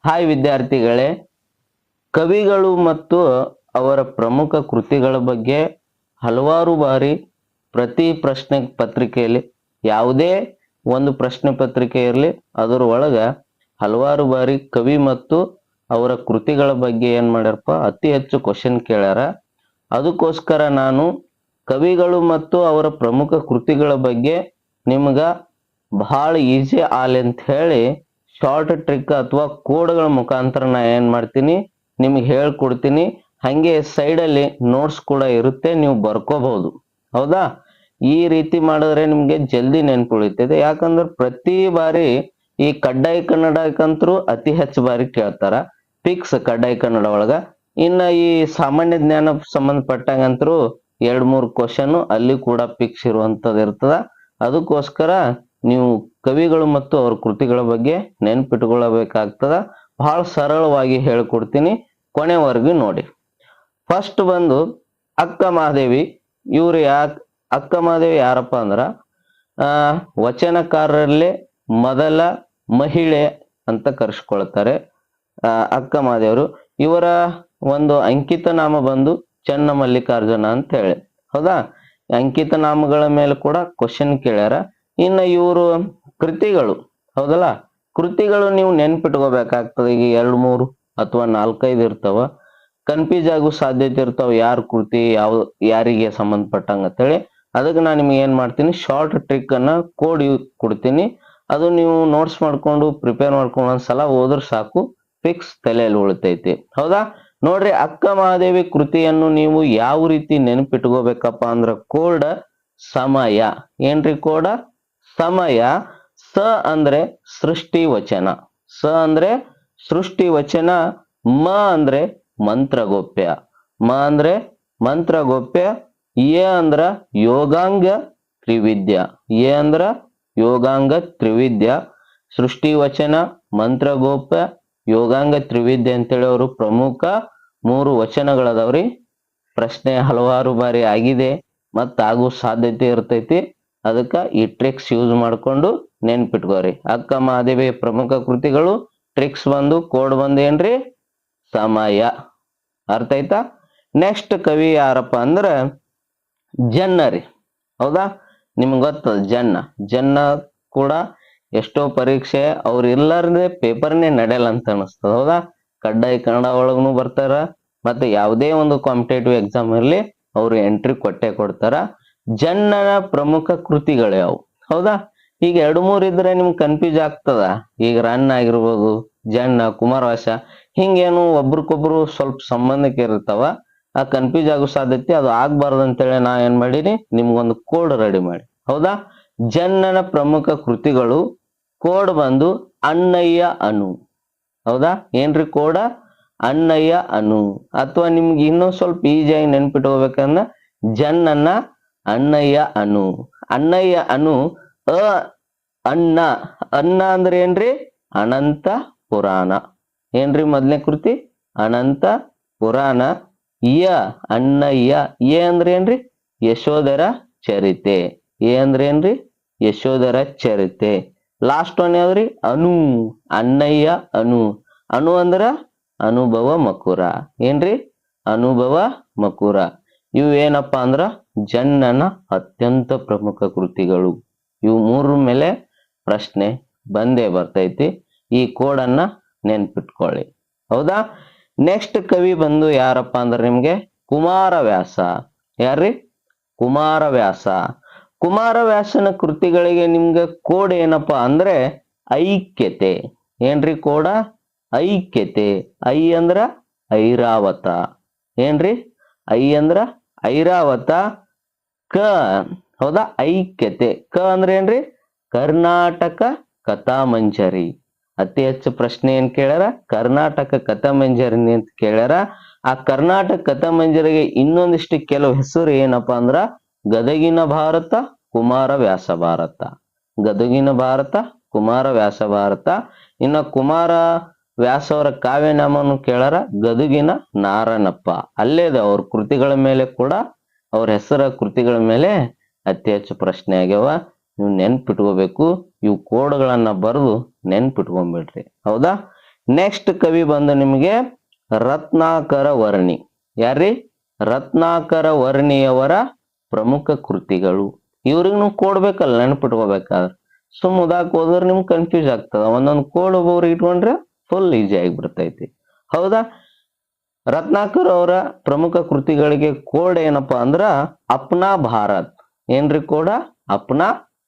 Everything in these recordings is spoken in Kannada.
ಹಾಯ್ ವಿದ್ಯಾರ್ಥಿಗಳೇ, ಕವಿಗಳು ಮತ್ತು ಅವರ ಪ್ರಮುಖ ಕೃತಿಗಳ ಬಗ್ಗೆ ಹಲವಾರು ಬಾರಿ ಪ್ರತಿ ಪ್ರಶ್ನೆ ಪತ್ರಿಕೆಯಲ್ಲಿ ಯಾವುದೇ ಒಂದು ಪ್ರಶ್ನೆ ಪತ್ರಿಕೆ ಇರಲಿ ಅದರ ಒಳಗ ಹಲವಾರು ಬಾರಿ ಕವಿ ಮತ್ತು ಅವರ ಕೃತಿಗಳ ಬಗ್ಗೆ ಏನ್ ಮಾಡ್ಯಾರಪ್ಪ ಅತಿ ಹೆಚ್ಚು ಕ್ವಶನ್ ಕೇಳ್ಯಾರ. ಅದಕ್ಕೋಸ್ಕರ ನಾನು ಕವಿಗಳು ಮತ್ತು ಅವರ ಪ್ರಮುಖ ಕೃತಿಗಳ ಬಗ್ಗೆ ನಿಮ್ಗ ಬಹಳ ಈಸಿ ಆಲ್ ಅಂತ ಹೇಳಿ ಶಾರ್ಟ್ ಟ್ರಿಕ್ ಅಥವಾ ಕೋಡ್ಗಳ ಮುಖಾಂತರ ನಾ ಏನ್ ಮಾಡ್ತೀನಿ ನಿಮ್ಗೆ ಹೇಳ್ಕೊಡ್ತೀನಿ. ಹಂಗೆ ಸೈಡ್ ಅಲ್ಲಿ ನೋಟ್ಸ್ ಕೂಡ ಇರುತ್ತೆ, ನೀವು ಬರ್ಕೋಬಹುದು. ಹೌದಾ? ಈ ರೀತಿ ಮಾಡಿದ್ರೆ ನಿಮ್ಗೆ ಜಲ್ದಿ ನೆನ್ಪುಳಿತದೆ. ಯಾಕಂದ್ರೆ ಪ್ರತಿ ಬಾರಿ ಈ ಕಡ್ಡಾಯ ಕನ್ನಡಕ್ಕಂತರೂ ಅತಿ ಹೆಚ್ಚು ಬಾರಿ ಕೇಳ್ತಾರ ಪಿಕ್ಸ್ ಕಡ್ಡಾಯ ಕನ್ನಡ ಒಳಗ. ಇನ್ನ ಈ ಸಾಮಾನ್ಯ ಜ್ಞಾನ ಸಂಬಂಧಪಟ್ಟಂಗಂತರೂ 2-3 ಕ್ವಶನ್ ಅಲ್ಲಿ ಕೂಡ ಪಿಕ್ಸ್ ಇರುವಂತದ್ದು ಇರ್ತದ. ಅದಕ್ಕೋಸ್ಕರ ನೀವು ಕವಿಗಳು ಮತ್ತು ಅವ್ರ ಕೃತಿಗಳ ಬಗ್ಗೆ ನೆನ್ಪಿಟ್ಕೊಳ್ಬೇಕಾಗ್ತದ. ಬಹಳ ಸರಳವಾಗಿ ಹೇಳ್ಕೊಡ್ತೀನಿ, ಕೊನೆವರೆಗೂ ನೋಡಿ. ಫಸ್ಟ್ ಬಂದು ಅಕ್ಕ ಮಹಾದೇವಿ. ಇವ್ರು ಅಕ್ಕ ಮಹಾದೇವಿ ಯಾರಪ್ಪ ಅಂದ್ರ ವಚನಕಾರರಲ್ಲಿ ಮೊದಲ ಮಹಿಳೆ ಅಂತ ಕರೆಸ್ಕೊಳ್ತಾರೆ ಅಕ್ಕ ಮಹಾದೇವರು. ಇವರ ಒಂದು ಅಂಕಿತ ನಾಮ ಬಂದು ಚೆನ್ನ ಮಲ್ಲಿಕಾರ್ಜುನ ಅಂತ ಹೇಳಿ. ಹೌದಾ? ಅಂಕಿತ ನಾಮಗಳ ಮೇಲೆ ಕೂಡ ಕ್ವಶನ್ ಕೇಳ್ಯಾರ. ಇನ್ನು ಇವರು ಕೃತಿಗಳು, ಹೌದಲ್ಲ, ಕೃತಿಗಳು ನೀವು ನೆನ್ಪಿಟ್ಕೋಬೇಕಾಗ್ತದೆ. ಈಗ 2-3 ಅಥವಾ 4-5 ಇರ್ತಾವ, ಕನ್ಫ್ಯೂಸ್ ಆಗೋ ಸಾಧ್ಯತೆ ಇರ್ತಾವ. ಯಾರ ಕೃತಿ ಯಾರಿಗೆ ಸಂಬಂಧಪಟ್ಟಂಗ ಅಂತೇಳಿ. ಅದಕ್ಕೆ ನಾನು ನಿಮ್ಗೆ ಏನ್ ಮಾಡ್ತೀನಿ, ಶಾರ್ಟ್ ಟ್ರಿಕ್ ಅನ್ನ ಕೋಡ್ ಕೊಡ್ತೀನಿ. ಅದು ನೀವು ನೋಟ್ಸ್ ಮಾಡ್ಕೊಂಡು ಪ್ರಿಪೇರ್ ಮಾಡ್ಕೊಂಡು ಒಂದ್ಸಲ ಹೋದ್ರೆ ಸಾಕು, ಫಿಕ್ಸ್ ತಲೆಯಲ್ಲಿ ಉಳಿತೈತಿ. ಹೌದಾ? ನೋಡ್ರಿ, ಅಕ್ಕ ಮಹಾದೇವಿ ಕೃತಿಯನ್ನು ನೀವು ಯಾವ ರೀತಿ ನೆನಪಿಟ್ಕೋಬೇಕಪ್ಪ ಅಂದ್ರ ಕೋಡ್ ಸಮಯ. ಏನ್ರಿ ಕೋಡ? ಸಮಯ. ಸ ಅಂದ್ರೆ ಸೃಷ್ಟಿ ವಚನ, ಸ ಅಂದ್ರೆ ಸೃಷ್ಟಿ ವಚನ, ಮ ಅಂದ್ರೆ ಮಂತ್ರಗೋಪ್ಯ, ಮ ಅಂದ್ರೆ ಮಂತ್ರಗೋಪ್ಯ, ಎ ಅಂದ್ರ ಯೋಗಾಂಗ ತ್ರಿವಿದ್ಯ, ಎ ಅಂದ್ರ ಯೋಗಾಂಗ ತ್ರಿವಿದ್ಯ. ಸೃಷ್ಟಿ ವಚನ, ಮಂತ್ರಗೋಪ್ಯ, ಯೋಗಾಂಗ ತ್ರಿವಿದ್ಯ ಅಂತೇಳಿ ಅವರು ಪ್ರಮುಖ 3 ವಚನಗಳದಾವ್ರಿ. ಪ್ರಶ್ನೆ ಹಲವಾರು ಬಾರಿ ಆಗಿದೆ ಮತ್ತ ಆಗೋ ಸಾಧ್ಯತೆ ಇರ್ತೈತಿ. ಅದಕ್ಕ ಈ ಟ್ರಿಕ್ಸ್ ಯೂಸ್ ಮಾಡ್ಕೊಂಡು ನೆನ್ಪಿಟ್ಕೋರಿ. ಅಕ್ಕ ಮಹಾದೇವಿ ಪ್ರಮುಖ ಕೃತಿಗಳು, ಟ್ರಿಕ್ಸ್ ಬಂದು ಕೋಡ್ ಬಂದು ಏನ್ರಿ? ಸಮಯ. ಅರ್ಥ ಆಯ್ತಾ? ನೆಕ್ಸ್ಟ್ ಕವಿ ಯಾರಪ್ಪ ಅಂದ್ರ ಜನ್ನ ರೀ. ಹೌದಾ? ನಿಮ್ಗೆ ಗೊತ್ತದ ಜನ್ನ. ಜನ್ನ ಕೂಡ ಎಷ್ಟೋ ಪರೀಕ್ಷೆ ಅವ್ರು ಇರ್ಲಾರ್ದೆ ಪೇಪರ್ನೇ ನಡೆಯಲ್ಲ ಅಂತ ಅನಿಸ್ತದ. ಹೌದಾ? ಕಡ್ಡಾಯ ಕನ್ನಡ ಒಳಗೂ ಬರ್ತಾರ, ಮತ್ತೆ ಯಾವುದೇ ಒಂದು ಕಾಂಪಿಟೇಟಿವ್ ಎಕ್ಸಾಮ್ ಇರ್ಲಿ ಅವ್ರು ಎಂಟ್ರಿ ಕೊಟ್ಟೆ ಕೊಡ್ತಾರ. ಜನ್ನನ ಪ್ರಮುಖ ಕೃತಿಗಳು ಯಾವು? ಹೌದಾ? ಈಗ 2-3 ಇದ್ರೆ ನಿಮ್ಗೆ ಕನ್ಫ್ಯೂಸ್ ಆಗ್ತದ. ಈಗ ರನ್ ಆಗಿರ್ಬೋದು, ಜನ್ನ, ಕುಮಾರವ್ಯಾಸ, ಹಿಂಗೇನು ಒಬ್ರಿಗೊಬ್ರು ಸ್ವಲ್ಪ ಸಂಬಂಧಕ್ಕೆ ಇರ್ತಾವ. ಆ ಕನ್ಫ್ಯೂಸ್ ಆಗೋ ಸಾಧ್ಯತೆ ಅದು ಆಗ್ಬಾರ್ದು ಅಂತೇಳಿ ನಾ ಏನ್ ಮಾಡೀನಿ, ನಿಮ್ಗೊಂದು ಕೋಡ್ ರೆಡಿ ಮಾಡಿ. ಹೌದಾ? ಜನ್ನನ ಪ್ರಮುಖ ಕೃತಿಗಳು ಕೋಡ್ ಬಂದು ಅಣ್ಣಯ್ಯ ಅನು. ಹೌದಾ? ಏನ್ರಿ ಕೋಡ? ಅಣ್ಣಯ್ಯ ಅನು. ಅಥವಾ ನಿಮ್ಗೆ ಇನ್ನೂ ಸ್ವಲ್ಪ ಈಸಿಯಾಗಿ ನೆನ್ಪಿಟ್ಕೋಬೇಕಂದ್ರ ಜನ್ನನ ಅಣ್ಣಯ್ಯ ಅನು. ಅಣ್ಣಯ್ಯ ಅನು. ಅಣ್ಣ. ಅಣ್ಣ ಅಂದ್ರೆ ಏನ್ರಿ? ಅನಂತ ಪುರಾಣ. ಏನ್ರಿ ಮೊದಲನೇ ಕೃತಿ? ಅನಂತ ಪುರಾಣ. ಯ ಅಣ್ಣಯ್ಯ. ಎ ಅಂದ್ರೆ ಏನ್ರಿ? ಯಶೋಧರ ಚರಿತೆ. ಎ ಅಂದ್ರೆ ಏನ್ರಿ? ಯಶೋಧರ ಚರಿತೆ. ಲಾಸ್ಟ್ ಒನ್ ಯಾವ್ದ್ರಿ? ಅನು. ಅಣ್ಣಯ್ಯ ಅನು. ಅನು ಅಂದ್ರ ಅನುಭವ ಮಕುರ. ಏನ್ರಿ? ಅನುಭವ ಮಕುರ. ಇವು ಏನಪ್ಪಾ ಅಂದ್ರ ಜನ್ನನ ಅತ್ಯಂತ ಪ್ರಮುಖ ಕೃತಿಗಳು. ಇವು 3 ಮೇಲೆ ಪ್ರಶ್ನೆ ಬಂದೇ ಬರ್ತೈತಿ. ಈ ಕೋಡನ್ನ ನೆನ್ಪಿಟ್ಕೊಳ್ಳಿ. ಹೌದಾ? ನೆಕ್ಸ್ಟ್ ಕವಿ ಬಂದು ಯಾರಪ್ಪ ಅಂದ್ರ ನಿಮ್ಗೆ ಕುಮಾರವ್ಯಾಸ. ಯಾರ್ರಿ? ಕುಮಾರವ್ಯಾಸ. ಕುಮಾರವ್ಯಾಸನ ಕೃತಿಗಳಿಗೆ ನಿಮ್ಗೆ ಕೋಡ್ ಏನಪ್ಪಾ ಅಂದ್ರೆ ಐಕ್ಯತೆ. ಏನ್ರಿ ಕೋಡ? ಐಕ್ಯತೆ. ಐ ಅಂದ್ರ ಐರಾವತ. ಏನ್ರಿ? ಐ ಅಂದ್ರ ಐರಾವತ. ಕ. ಹೌದಾ? ಐಕ್ಯತೆ. ಕ ಅಂದ್ರೆ ಏನ್ರಿ? ಕರ್ನಾಟಕ ಕಥಾಮಂಜರಿ. ಅತಿ ಹೆಚ್ಚು ಪ್ರಶ್ನೆ ಏನ್ ಕೇಳ್ಯಾರ? ಕರ್ನಾಟಕ ಕಥಾಮಂಜರಿ ಅಂತ ಕೇಳ್ಯಾರ. ಆ ಕರ್ನಾಟಕ ಕಥಾಮಂಜರಿಗೆ ಇನ್ನೊಂದಿಷ್ಟು ಕೆಲವು ಹೆಸರು ಏನಪ್ಪಾ ಅಂದ್ರ ಗದಗಿನ ಭಾರತ, ಕುಮಾರವ್ಯಾಸ ಭಾರತ. ಗದಗಿನ ಭಾರತ, ಕುಮಾರವ್ಯಾಸ ಭಾರತ. ಇನ್ನ ಕುಮಾರ ವ್ಯಾಸ ಅವರ ಕಾವ್ಯನಾಮನು ಕೇಳಾರ ಗದಗಿನ ನಾರಣಪ್ಪ. ಅಲ್ಲೇದ ಅವ್ರ ಕೃತಿಗಳ ಮೇಲೆ ಕೂಡ, ಅವ್ರ ಹೆಸರ ಕೃತಿಗಳ ಮೇಲೆ ಅತಿ ಹೆಚ್ಚು ಪ್ರಶ್ನೆ ಆಗ್ಯಾವ. ನೀವು ನೆನ್ಪಿಟ್ಕೋಬೇಕು. ಇವು ಕೋಡ್ಗಳನ್ನ ಬರೆದು ನೆನ್ಪಿಟ್ಕೊಂಡ್ಬಿಡ್ರಿ. ಹೌದಾ? ನೆಕ್ಸ್ಟ್ ಕವಿ ಬಂದು ನಿಮಗೆ ರತ್ನಾಕರ ವರ್ಣಿ. ಯಾರ್ರಿ? ರತ್ನಾಕರ ವರ್ಣಿಯವರ ಪ್ರಮುಖ ಕೃತಿಗಳು. ಇವ್ರಿಗೂ ಕೊಡ್ಬೇಕಲ್ಲ, ನೆನಪಿಟ್ಕೋಬೇಕಾದ್ರೆ. ಸುಮ್ ಉದಾಕ್ ಹೋದ್ರೆ ನಿಮ್ಗೆ ಕನ್ಫ್ಯೂಸ್ ಆಗ್ತದ. ಒಂದೊಂದು ಕೋಡ್ ಒಬ್ಬೊಬ್ರಿಗೆ ಇಟ್ಕೊಂಡ್ರೆ ಫುಲ್ ಈಸಿ ಆಗಿಬಿಡ್ತೈತಿ. ಹೌದಾ? ರತ್ನಾಕರ್ ಅವರ ಪ್ರಮುಖ ಕೃತಿಗಳಿಗೆ ಕೋಡ್ ಏನಪ್ಪಾ ಅಂದ್ರ ಅಪ್ನಾ ಭಾರತ್. ಏನ್ರಿ ಕೋಡ? ಅಪ್ನಾ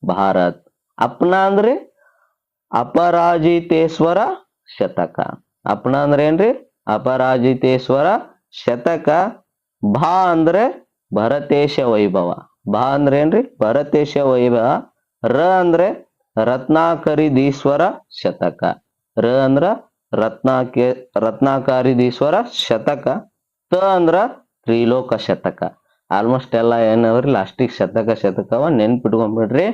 ಭಾರತ್. ಅಪ್ನಾ ಅಂದ್ರೆ ಅಪರಾಜಿತೇಶ್ವರ ಶತಕ. ಅಪ್ನಾ ಅಂದ್ರೆ ಏನ್ರಿ? ಅಪರಾಜಿತೇಶ್ವರ ಶತಕ. ಭಾ ಅಂದ್ರೆ ಭರತೇಶ ವೈಭವ. ಭಾ ಅಂದ್ರೆ ಏನ್ರಿ? ಭರತೇಶ ವೈಭವ. ರ ಅಂದ್ರೆ ರತ್ನಾಕರಿದೀಶ್ವರ ಶತಕ. ರ ಅಂದ್ರ ರತ್ನಾಕರಿದೀಶ್ವರ ಶತಕ. ತ ಅಂದ್ರ ತ್ರಿಲೋಕ ಶತಕ. ಆಲ್ಮೋಸ್ಟ್ ಎಲ್ಲ ಏನವ್ರಿ ಲಾಸ್ಟಿಗೆ ಶತಕವ ನೆನ್ಪಿಟ್ಕೊಂಡ್ಬಿಡ್ರಿ.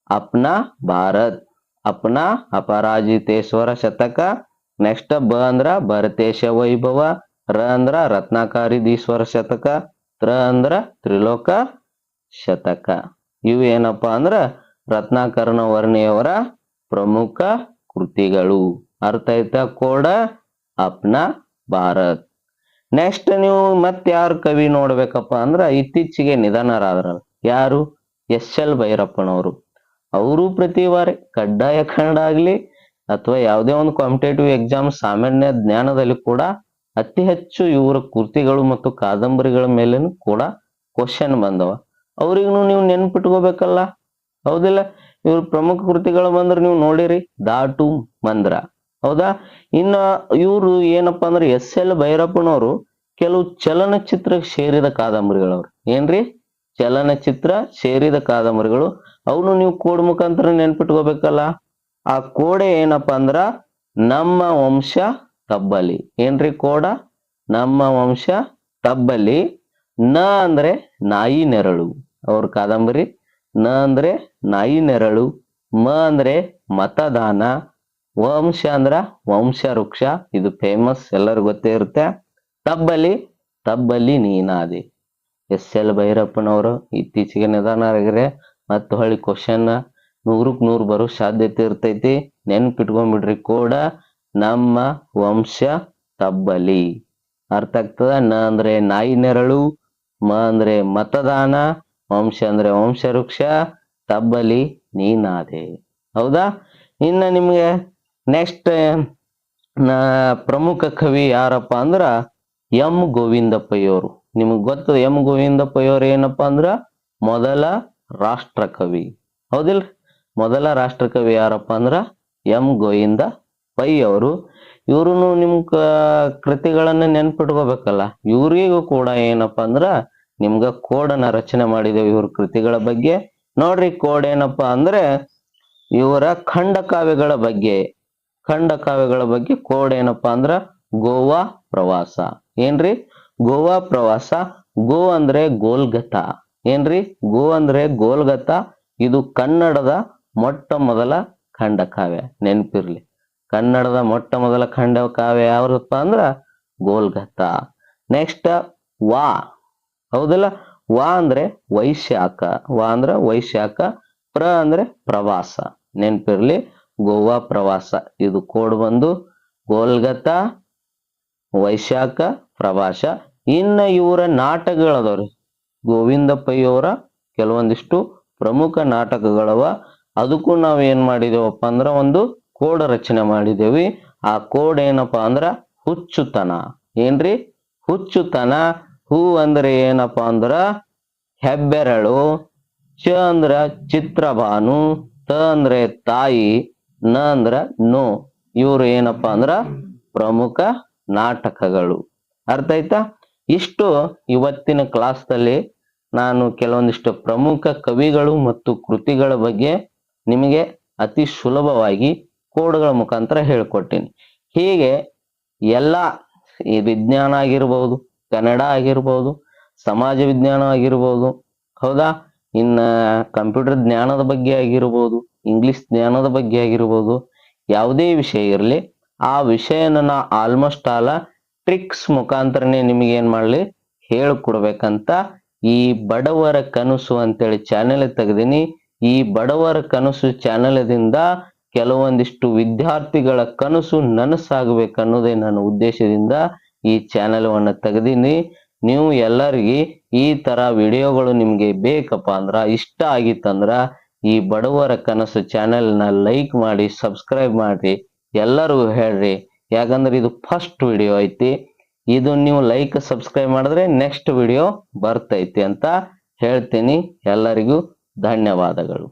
ಅಪ್ನಾ ಭಾರತ್, ಅಪ್ನಾ ಅಪರಾಜಿತೇಶ್ವರ ಶತಕ. ನೆಕ್ಸ್ಟ್ ಬ ಅಂದ್ರ ಭರತೇಶ ವೈಭವ. ರ ಅಂದ್ರ ರತ್ನಾಕರಿದೀಶ್ವರ ಶತಕ. ತ್ರ ಅಂದ್ರ ತ್ರಿಲೋಕ ಶತಕ. ಇವು ಏನಪ್ಪಾ ಅಂದ್ರ ರತ್ನಾಕರನ ವರ್ಣಿಯವರ ಪ್ರಮುಖ ಕೃತಿಗಳು. ಅರ್ಥ ಆಯ್ತಾ? ಕೋಡ ಅಪ್ನಾ ಭಾರತ್. ನೆಕ್ಸ್ಟ್ ನೀವು ಮತ್ತೆ ಯಾರು ಕವಿ ನೋಡ್ಬೇಕಪ್ಪ ಅಂದ್ರ ಇತ್ತೀಚೆಗೆ ನಿಧನರಾದ್ರಲ್ಲ, ಯಾರು? ಎಸ್.ಎಲ್. ಭೈರಪ್ಪನವರು. ಅವರು ಪ್ರತಿ ವಾರ ಕಡ್ಡಾಯ ಕನ್ನಡ ಆಗ್ಲಿ ಅಥವಾ ಯಾವುದೇ ಒಂದು ಕಾಂಪಿಟೇಟಿವ್ ಎಕ್ಸಾಮ್ ಸಾಮಾನ್ಯ ಜ್ಞಾನದಲ್ಲಿ ಕೂಡ ಅತಿ ಹೆಚ್ಚು ಇವರ ಕೃತಿಗಳು ಮತ್ತು ಕಾದಂಬರಿಗಳ ಮೇಲೇನು ಕೂಡ ಕ್ವಶನ್ ಬಂದವ. ಅವ್ರಿಗೂ ನೀವು ನೆನ್ಪಿಟ್ಕೋಬೇಕಲ್ಲ, ಹೌದಿಲ್ಲ? ಇವ್ರ ಪ್ರಮುಖ ಕೃತಿಗಳು ಬಂದ್ರೆ ನೀವು ನೋಡಿರಿ, ದಾಟು ಮಂದ್ರ. ಹೌದಾ? ಇನ್ನ ಇವರು ಏನಪ್ಪಾ ಅಂದ್ರೆ ಎಸ್.ಎಲ್. ಭೈರಪ್ಪನವರು ಕೆಲವು ಚಲನಚಿತ್ರಕ್ಕೆ ಸೇರಿದ ಕಾದಂಬರಿಗಳವ್ರು. ಏನ್ರಿ? ಚಲನಚಿತ್ರ ಸೇರಿದ ಕಾದಂಬರಿಗಳು. ಅವನು ನೀವು ಕೋಡ್ ಮುಖಾಂತರ ನೆನ್ಪಿಟ್ಕೋಬೇಕಲ್ಲ. ಆ ಕೋಡೆ ಏನಪ್ಪಾ ಅಂದ್ರ ನಮ್ಮ ವಂಶ ತಬ್ಬಲಿ. ಏನ್ರಿ ಕೋಡ? ನಮ್ಮ ವಂಶ ತಬ್ಬಲಿ. ನ ಅಂದ್ರೆ ನಾಯಿ ನೆರಳು. ಅವ್ರ ಕಾದಂಬರಿ ನ ಅಂದ್ರೆ ನಾಯಿ ನೆರಳು. ಮ ಅಂದ್ರೆ ಮತದಾನ. ವಂಶ ಅಂದ್ರ ವಂಶ ವೃಕ್ಷ. ಇದು ಫೇಮಸ್, ಎಲ್ಲರಿಗೂ ಗೊತ್ತೇ ಇರುತ್ತೆ. ತಬ್ಬಲಿ, ತಬ್ಬಲಿ ನೀನಾದೆ. ಎಸ್.ಎಲ್. ಭೈರಪ್ಪನವರು ಇತ್ತೀಚೆಗೆ ನಿಧನರಾಗಿರೆ. ಮತ್ತು ಹೊಳ್ಳಿ ಕ್ವಶನ್ 100ಕ್ಕೆ 100 ಬರೋ ಸಾಧ್ಯತೆ ಇರ್ತೈತಿ. ನೆನ್ಪಿಟ್ಕೊಂಡ್ಬಿಡ್ರಿ ಕೋಡ ನಮ್ಮ ವಂಶ ತಬ್ಬಲಿ. ಅರ್ಥ ಆಗ್ತದ? ನ ಅಂದ್ರೆ ನಾಯಿ ನೆರಳು, ಮ ಅಂದ್ರೆ ಮತದಾನ, ವಂಶ ಅಂದ್ರೆ ವಂಶ ವೃಕ್ಷ, ತಬ್ಬಲಿ ನೀನಾದೆ. ಹೌದಾ? ಇನ್ನ ನಿಮ್ಗೆ ನೆಕ್ಸ್ಟ್ ಪ್ರಮುಖ ಕವಿ ಯಾರಪ್ಪ ಅಂದ್ರ ಎಂ ಗೋವಿಂದಪ್ಪಯ್ಯವರು. ನಿಮಗ್ ಗೊತ್ತದ ಎಂ ಗೋವಿಂದಪ್ಪಯ್ಯವರು ಏನಪ್ಪಾ ಅಂದ್ರ ಮೊದಲ ರಾಷ್ಟ್ರ ಕವಿ. ಹೌದಿಲ್ರಿ? ಮೊದಲ ರಾಷ್ಟ್ರ ಕವಿ ಯಾರಪ್ಪ ಅಂದ್ರ ಎಂ ಗೋವಿಂದ ಪೈ ಅವರು. ಇವ್ರು ನಿಮ್ ಕೃತಿಗಳನ್ನ ನೆನ್ಪಿಟ್ಕೋಬೇಕಲ್ಲ. ಇವ್ರಿಗೂ ಕೂಡ ಏನಪ್ಪಾ ಅಂದ್ರ ನಿಮ್ಗ ಕೋಡನ್ನ ರಚನೆ ಮಾಡಿದೇವೆ ಇವ್ರ ಕೃತಿಗಳ ಬಗ್ಗೆ. ನೋಡ್ರಿ ಕೋಡ್ ಏನಪ್ಪಾ ಅಂದ್ರೆ ಇವರ ಖಂಡ ಕಾವ್ಯಗಳ ಬಗ್ಗೆ. ಖಂಡ ಕಾವ್ಯಗಳ ಬಗ್ಗೆ ಕೋಡ್ ಏನಪ್ಪಾ ಅಂದ್ರ ಗೋವಾ ಪ್ರವಾಸ. ಏನ್ರಿ? ಗೋವಾ ಪ್ರವಾಸ. ಗೋ ಅಂದ್ರೆ ಗೋಲ್ಗತ. ಏನ್ರಿ? ಗೋ ಅಂದ್ರೆ ಗೋಲ್ಗತ. ಇದು ಕನ್ನಡದ ಮೊಟ್ಟ ಮೊದಲ ಖಂಡ ಕಾವ್ಯ. ನೆನ್ಪಿರ್ಲಿ, ಕನ್ನಡದ ಮೊಟ್ಟ ಮೊದಲ ಖಂಡ ಕಾವ್ಯ ಯಾವ್ದಪ್ಪ ಅಂದ್ರ ಗೋಲ್ಗತ. ನೆಕ್ಸ್ಟ್ ವಾ. ಹೌದಲ್ಲ? ವಾ ಅಂದ್ರೆ ವೈಶಾಖ. ವಾ ಅಂದ್ರ ವೈಶಾಖ. ಪ್ರ ಅಂದ್ರೆ ಪ್ರವಾಸ. ನೆನ್ಪಿರ್ಲಿ, ಗೋವಾ ಪ್ರವಾಸ. ಇದು ಕೋಡ್ ಬಂದು ಗೋಲ್ಗತ, ವೈಶಾಖ, ಪ್ರವಾಸ. ಇನ್ನ ಇವರ ನಾಟಕಗಳದವ್ರಿ. ಗೋವಿಂದ ಪೈ ಅವರ ಕೆಲವೊಂದಿಷ್ಟು ಪ್ರಮುಖ ನಾಟಕಗಳವ. ಅದಕ್ಕೂ ನಾವ್ ಏನ್ ಮಾಡಿದೇವಪ್ಪ ಅಂದ್ರ ಒಂದು ಕೋಡ್ ರಚನೆ ಮಾಡಿದೇವಿ. ಆ ಕೋಡ್ ಏನಪ್ಪಾ ಅಂದ್ರ ಹುಚ್ಚುತನ. ಏನ್ರಿ? ಹುಚ್ಚುತನ. ಹೂ ಅಂದ್ರೆ ಏನಪ್ಪಾ ಅಂದ್ರ ಹೆಬ್ಬೆರಳು. ಚ ಅಂದ್ರ ಚಿತ್ರಭಾನು. ತ ಅಂದ್ರೆ ತಾಯಿ. ನ ಅಂದ್ರ ನೋ. ಇವ್ರು ಏನಪ್ಪಾ ಅಂದ್ರ ಪ್ರಮುಖ ನಾಟಕಗಳು. ಅರ್ಥ ಆಯ್ತಾ? ಇಷ್ಟು ಇವತ್ತಿನ ಕ್ಲಾಸ್ದಲ್ಲಿ ನಾನು ಕೆಲವೊಂದಿಷ್ಟು ಪ್ರಮುಖ ಕವಿಗಳು ಮತ್ತು ಕೃತಿಗಳ ಬಗ್ಗೆ ನಿಮಗೆ ಅತಿ ಸುಲಭವಾಗಿ ಕೋಡ್ಗಳ ಮುಖಾಂತರ ಹೇಳ್ಕೊಟ್ಟೀನಿ. ಹೀಗೆ ಎಲ್ಲ ಈ ವಿಜ್ಞಾನ ಆಗಿರ್ಬೋದು, ಕನ್ನಡ ಆಗಿರ್ಬೋದು, ಸಮಾಜ ವಿಜ್ಞಾನ ಆಗಿರ್ಬೋದು, ಹೌದಾ, ಇನ್ನ ಕಂಪ್ಯೂಟರ್ ಜ್ಞಾನದ ಬಗ್ಗೆ ಆಗಿರ್ಬೋದು, ಇಂಗ್ಲಿಷ್ ಜ್ಞಾನದ ಬಗ್ಗೆ ಆಗಿರ್ಬೋದು, ಯಾವುದೇ ವಿಷಯ ಇರಲಿ ಆ ವಿಷಯನ ಆಲ್ಮೋಸ್ಟ್ ಆಲ ಟ್ರಿಕ್ಸ್ ಮುಖಾಂತರನೇ ನಿಮಗೆ ಏನ್ ಮಾಡ್ಲಿ ಹೇಳ್ಕೊಡ್ಬೇಕಂತ ಈ ಬಡವರ ಕನಸು ಅಂತೇಳಿ ಚಾನೆಲ್ ತೆಗೆದೀನಿ. ಈ ಬಡವರ ಕನಸು ಚಾನೆಲ್ದಿಂದ ಕೆಲವೊಂದಿಷ್ಟು ವಿದ್ಯಾರ್ಥಿಗಳ ಕನಸು ನನಸಾಗಬೇಕನ್ನೋದೇ ನನ್ನ ಉದ್ದೇಶದಿಂದ ಈ ಚಾನೆಲ್ವನ್ನು ತೆಗೆದೀನಿ. ನೀವು ಎಲ್ಲರಿಗೆ ಈ ತರ ವಿಡಿಯೋಗಳು ನಿಮ್ಗೆ ಬೇಕಪ್ಪ ಅಂದ್ರ, ಇಷ್ಟ ಆಗಿತ್ತಂದ್ರ ಈ ಬಡವರ ಕನಸು ಚಾನೆಲ್ನ ಲೈಕ್ ಮಾಡಿ, ಸಬ್ಸ್ಕ್ರೈಬ್ ಮಾಡ್ರಿ, ಎಲ್ಲರಿಗೂ ಹೇಳ್ರಿ. ಯಾಕಂದ್ರೆ ಇದು ಫಸ್ಟ್ ವಿಡಿಯೋ ಐತಿ. ಇದು ನೀವು ಲೈಕ್ ಸಬ್ಸ್ಕ್ರೈಬ್ ಮಾಡಿದ್ರೆ ನೆಕ್ಸ್ಟ್ ವಿಡಿಯೋ ಬರ್ತೈತಿ ಅಂತ ಹೇಳ್ತೀನಿ. ಎಲ್ಲರಿಗೂ ಧನ್ಯವಾದಗಳು.